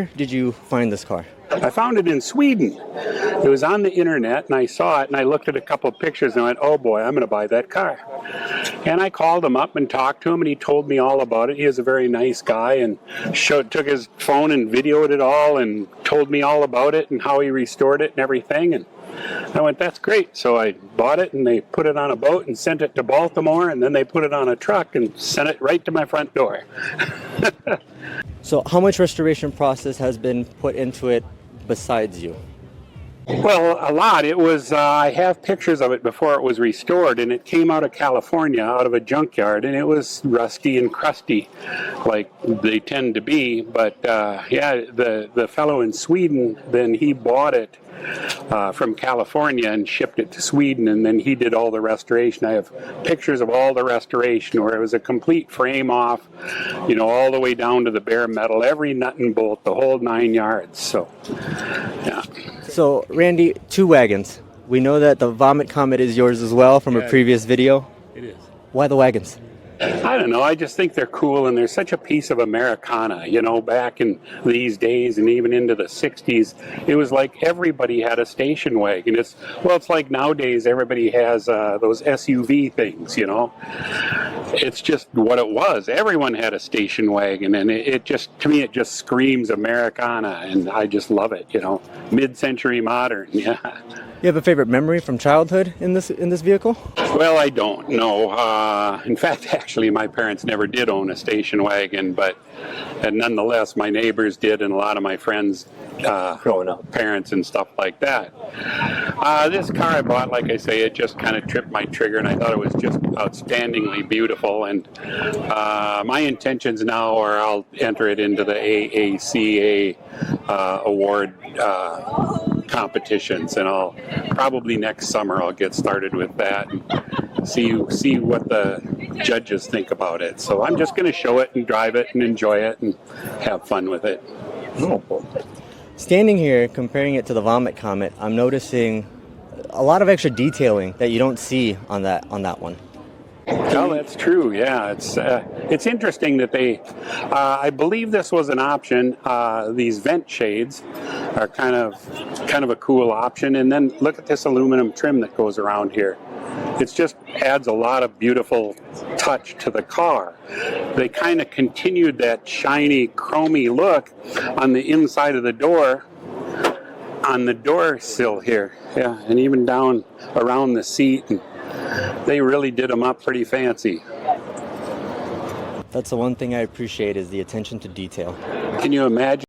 Where did you find this car? I found it in Sweden. It was on the internet, and I saw it, and I looked at a couple of pictures, and I went, oh boy, I'm going to buy that car. And I called him up and talked to him, and he told me all about it. He was a very nice guy, and took his phone and videoed it all, and told me all about it, and how he restored it and everything. And I went, that's great. So I bought it, and they put it on a boat and sent it to Baltimore, and then they put it on a truck and sent it right to my front door. So how much restoration process has been put into it besides you? Well, a lot. It was, I have pictures of it before it was restored, and it came out of California, out of a junkyard, and it was rusty and crusty, like they tend to be. But yeah, the fellow in Sweden, then he bought it from California and shipped it to Sweden, and then he did all the restoration. I have pictures of all the restoration where it was a complete frame off, you know, all the way down to the bare metal, every nut and bolt, the whole 9 yards. So, yeah. So, Randy, 2 wagons. We know that the Vomit Comet is yours as well from a previous video. It is. Why the wagons? I don't know. I just think they're cool, and they're such a piece of Americana. You know, back in these days and even into the 60s, it was like everybody had a station wagon. It's like nowadays everybody has those SUV things, you know. It's just what it was. Everyone had a station wagon, and it just, to me, it just screams Americana, and I just love it, you know. Mid-century modern, yeah. You have a favorite memory from childhood in this vehicle? Well, I don't know. In fact, actually, my parents never did own a station wagon, but nonetheless, my neighbors did, and a lot of my friends, growing up, parents and stuff like that. This car I bought, like I say, it just kind of tripped my trigger, and I thought it was just outstandingly beautiful. And my intentions now are I'll enter it into the AACA award competitions, and I'll probably next summer I'll get started with that and see what the judges think about it. So I'm just going to show it and drive it and enjoy it and have fun with it. Standing here comparing it to the Vomit Comet, I'm noticing a lot of extra detailing that you don't see on that one. Well, that's true. Yeah, it's interesting that they. I believe this was an option. These vent shades are kind of a cool option, and then look at this aluminum trim that goes around here. It just adds a lot of beautiful touch to the car. They kind of continued that shiny, chromy look on the inside of the door, on the door sill here. Yeah, and even down around the seat. And they really did them up pretty fancy. That's the one thing I appreciate is the attention to detail. Can you imagine